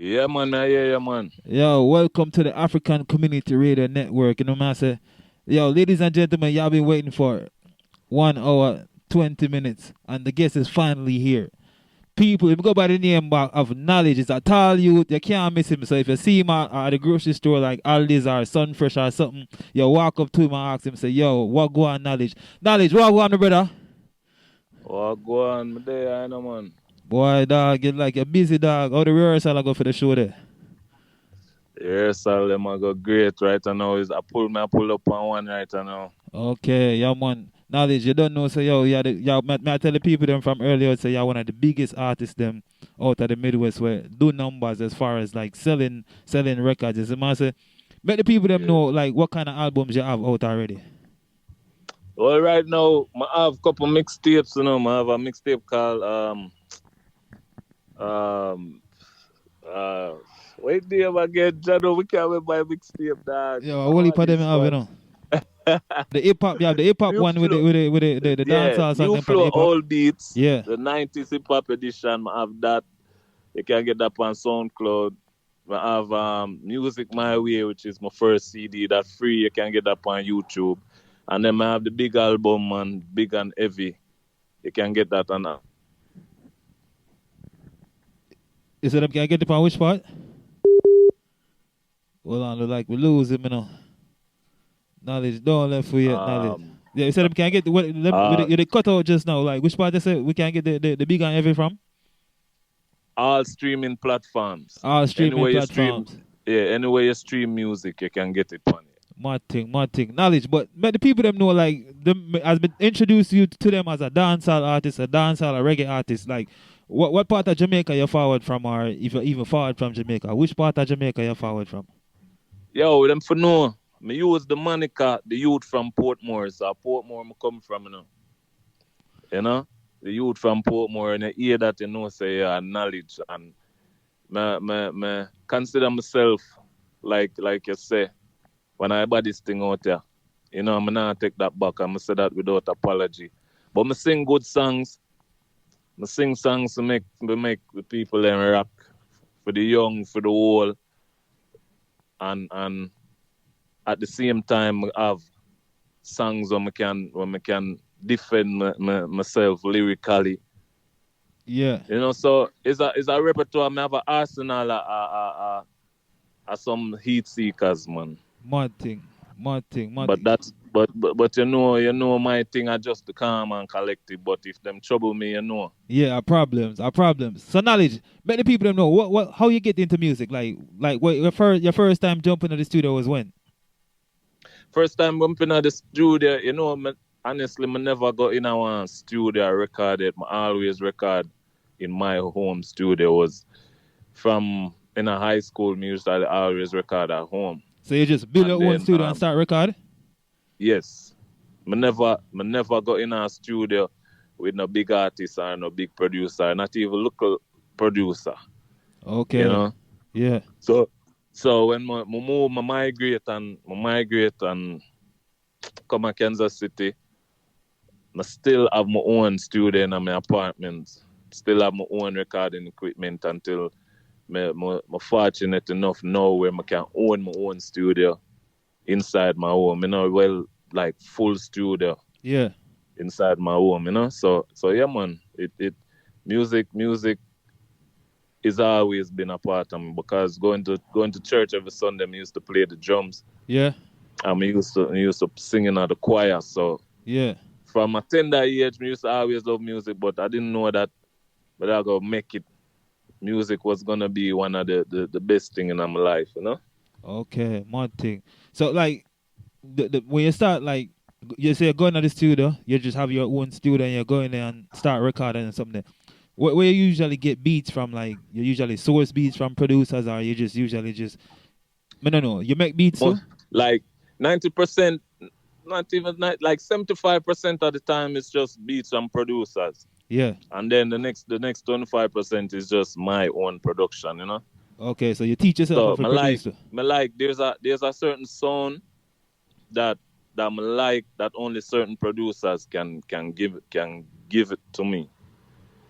Yeah, man, I hear you, man. Yo, welcome to the African Community Radio Network. You know, man, I say, yo, ladies and gentlemen, y'all been waiting for 1 hour, 20 minutes, and the guest is finally here. People, if you go by the name of Knowledge, it's a tall youth, you can't miss him. So if you see him at the grocery store like Aldi's or Sunfresh or something, you walk up to him and ask him, say, yo, what go on, Knowledge? Knowledge, what go on, my brother? What go on, my day, I know, man. Boy, dog, you like a busy dog. How the rehearsal I go for the show there? Yes, all them I go great right now. I pull up on one right now. Okay, yeah, man. Knowledge, you don't know, so yo, yeah, may I tell the people them from earlier, say you're one of the biggest artists them out of the Midwest where do numbers as far as like selling records. As a man say, make the people them Yeah. know like what kind of albums you have out already. Well, right now, I have a couple mixtapes, I have a mixtape called um uh wait there again, Jado. We can't buy mixtape, dog. Yo, Come what heap on, of them you this have, you one. know? The hip hop, yeah, the hip hop New one with flow. the Yeah, dancehall song new them for the flow hip hop. all beats. Yeah. The 90s hip hop edition. I have that. You can get that on SoundCloud. I have Music My Way, which is my first CD. That's free. You can get that on YouTube. And then I have the big album, man, big and heavy. You can get that on that. Is it can I get it on which part? Hold on, look like we lose him, you know. Knowledge don't left for yet, knowledge. Um, Yeah, you said we can't get the, uh, with the cutout just now. Like which part they say we can't get the big and heavy from? all streaming platforms. All streaming Anywhere you stream, platforms. yeah, anywhere you stream music, you can get it on it. Mad thing. Knowledge, but make the people them know like them has been introduced you to them as a dancehall artist, a dancehall, a reggae artist. Like what part of Jamaica you forward from, or if you even forward from Jamaica? Which part of Jamaica you forward from? Yo, them for know. Me use the moniker, the youth from Portmore. So Portmore me come from, You know? The youth from Portmore, and you hear that, say, yeah, knowledge. And me consider myself, like you say, when I buy this thing out there, I'm not take that back. I'm say that without apology. But me sing good songs. Me sing songs to make the people them rock. For the young, for the old. And at the same time, I have songs where I can defend myself lyrically. Yeah. So it's a repertoire. I have an arsenal of some heat seekers, man. Mad thing. Mad But thing. that's but my thing are just the calm and collective. But if them trouble me, Yeah, our problems. So knowledge, make the people them know what how you get into music. Like what your first time jumping to the studio was when? First time bumping at the studio, honestly, I never got in a studio recorded. I always record in my home studio. Was from in a high school music. I always record at home. So you just build And your own then studio and start record? yes, I never got in a studio with no big artist or no big producer, not even local producer. You Okay. know. Yeah. So when I move, I migrate and come to Kansas City. I still have my own studio in my apartment. Still have my own recording equipment until I'm fortunate enough now where I can own my own studio inside my home. Like full studio Yeah. inside my home. So yeah, man. It music is always been a part of me because going to church every Sunday, I used to play the drums. Yeah. I used to sing in the choir. So Yeah. from a tender age, I used to always love music, but I didn't know that. But I go make it. Music was gonna be one of the best thing in my life. Okay, mad thing. So like when you start like you say you're going to the studio, you just have your own studio and you're going there and start recording and something. Where you usually get beats from, like you usually source beats from producers, or you just usually just I don't know. You make beats too? Like 90%, not even like 75% of the time, it's just beats from producers, Yeah. and then the next 25% is just my own production. Okay, so you teach yourself how So to produce. there's a certain sound that I like that only certain producers can give it to me,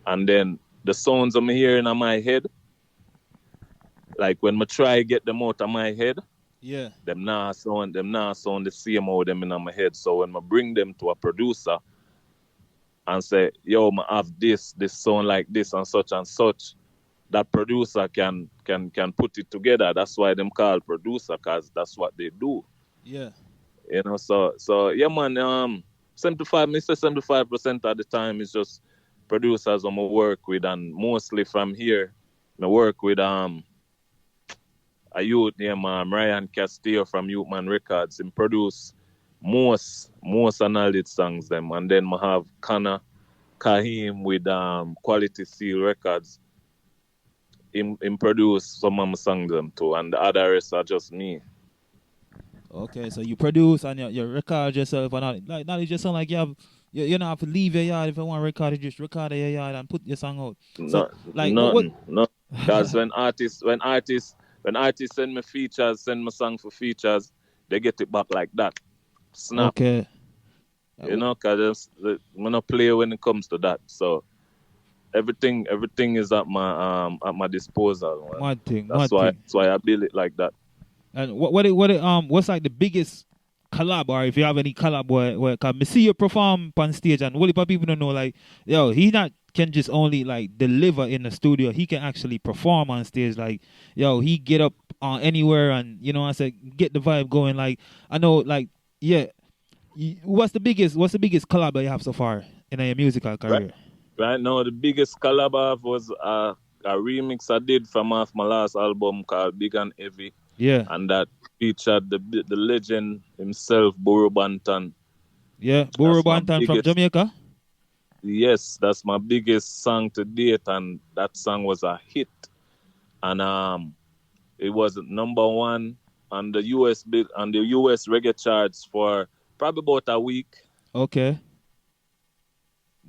and then the sounds I'm hearing in my head, like when I try get them out of my head, Yeah. them now sound the same how them in my head. So when I bring them to a producer and say, yo, I have this sound like this and such, that producer can put it together. That's why them call producer, cause that's what they do. Yeah. So yeah, man. 75% of the time is just producers I'm work with, and mostly from here, I work with a youth named Ryan Castillo from Youth Man Records. He produce most analytic songs them, and then I have Connor Kahim with Quality Seal Records. Him produce some of my songs them too, and the other rest are just me. Okay, so you produce and you record yourself and all. Like not just sound like you don't have to leave your yard if you want to record it, just record in your yard and put your song out. So No, like what nothing, no. Because when artists send me features, send me song for features, they get it back like that. Snap, Okay. Because I'm not play when it comes to that. So everything is at my disposal, man. Mad thing, That's mad why thing. that's why I build it like that. And what's like the biggest collab, or if you have any collab where cause me see you perform on stage and what if people don't know, like, yo, he not can just only like deliver in the studio, he can actually perform on stage. Like, yo, he get up on anywhere and I said get the vibe going. Like I know, like, yeah. What's the biggest collab that you have so far in your musical Right, career? right now the biggest collab I have was a remix I did from off my last album called Big and Heavy, Yeah. and that featured the legend himself, Buru Banton. Yeah. Buru That's my Bantan from biggest. Jamaica. Yes, that's my biggest song to date, and that song was a hit. And it was number one on the US reggae charts for probably about a week. Okay.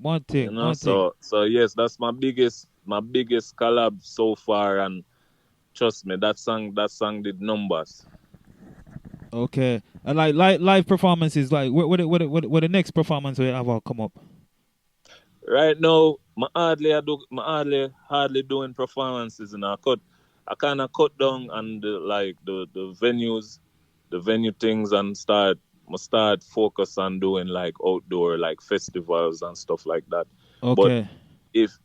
One You thing, know, one thing. so yes, that's my biggest collab so far, and trust me, that song did numbers. Okay. And like live performances, like what the next performance we have all come up? Right now, my hardly doing performances, and I kind of cut down on the venues, the venue things, and start focus on doing like outdoor like festivals and stuff like that. But Okay. if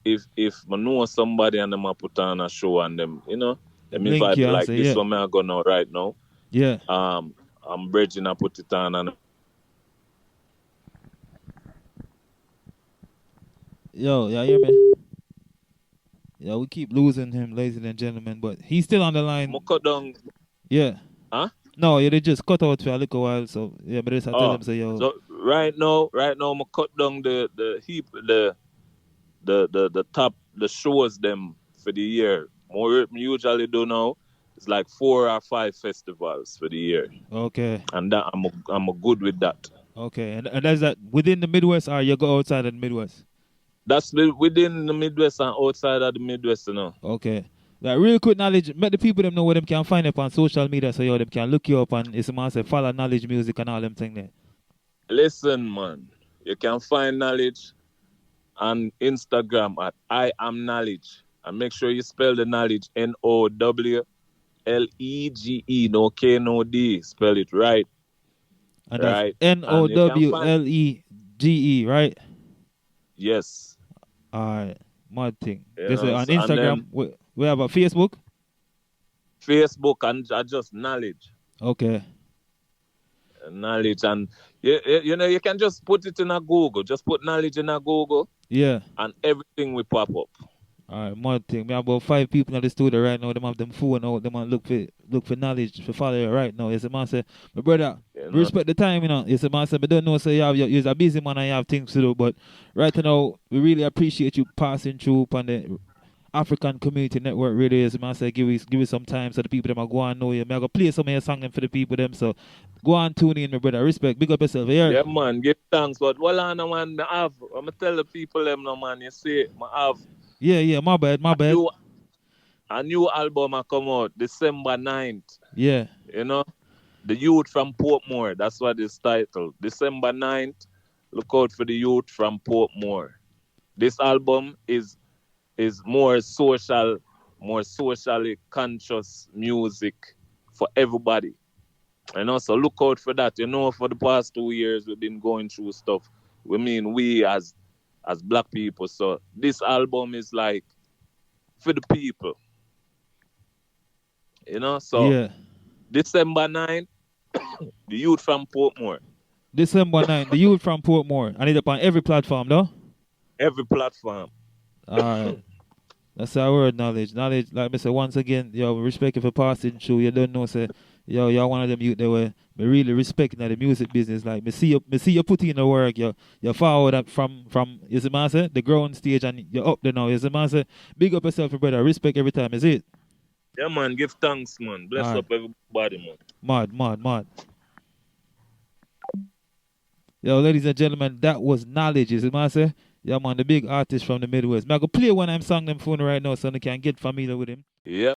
I know somebody and them a put on a show and them Them link invite you me and like say, this yeah. one I go now right now. Yeah. I'm bridging I put it on and Yo, yeah, hear me? Yeah, we keep losing him, ladies and gentlemen, but he's still on the I line. cut down. Yeah. Huh? No, yeah, they just cut out for a little while, so yeah, but I tell Oh, them say, yo, so right now, I'm cut down the heap the top the shows them for the year. More me usually do now is like 4 or 5 festivals for the year, okay. and that I'm a good with that. Okay, and that's that within the Midwest, or you go outside of the Midwest? That's within the Midwest and outside of the Midwest. Okay. Like real quick knowledge, let the people them know where them can find up on social media so yo them can look you up and it's a man say follow knowledge music and all them thing there. Listen, man, you can find knowledge on Instagram at I am knowledge, and make sure you spell the knowledge Nowlege, no K no D, spell it right. And that's Right? And you can find, Nowlegee, right? yes, Alright. Mad thing. This is on and Instagram. then We have a Facebook. Facebook and just Okay. knowledge, and you can just put it in a Google, just put knowledge in a Google, Yeah. and everything will pop up. Alright, mad thing. We have about 5 people in the studio right now. Them have them phone out. Them want look for knowledge for follow you right now. Yes, the man say, my brother, You know, respect the time, Yes, the man say, I don't know, say you're a busy man and you have things to do, but right now we really appreciate you passing through on the African Community Network radio. Yes, the man say, give us some time so the people them are go and know you. I'm gonna play some of your song them for the people them. So go on tune in, my brother. Respect. Big up yourself here. yeah, man, give thanks. But well, on, man, I'm gonna tell the people them, no man. You see, I have Yeah, my bad, my a bad. new album I come out December 9th. Yeah. You know, the youth from Portmore. That's what it's titled. December 9th. Look out for the youth from Portmore. This album is more social, more socially conscious music for everybody. And also look out for that. You know, for the past 2 years we've been going through stuff. We as black people. So this album is like for the people. You know, so Yeah. December 9th, the youth from Portmore, December 9th, the youth from Portmore. I need it on every platform, though. every platform. All right. That's our word, knowledge. Knowledge, like I said, once again, yo, respect you for passing through. You don't know, say, yo, you're one of them youth that were me really respecting the music business. Like, me see you put in the work, you forward up from, you see, man, say, the growing stage, and you're up there now. You see, man, say, big up yourself, brother. Respect every time, is it? Yeah, man, give thanks, man. All Bless right. up everybody, man. Mad. Yo, ladies and gentlemen, that was Knowledge. You see, man, say, yeah, man, the big artist from the Midwest. Man, I go play one I'm song them phone right now so they can get familiar with him. Yeah.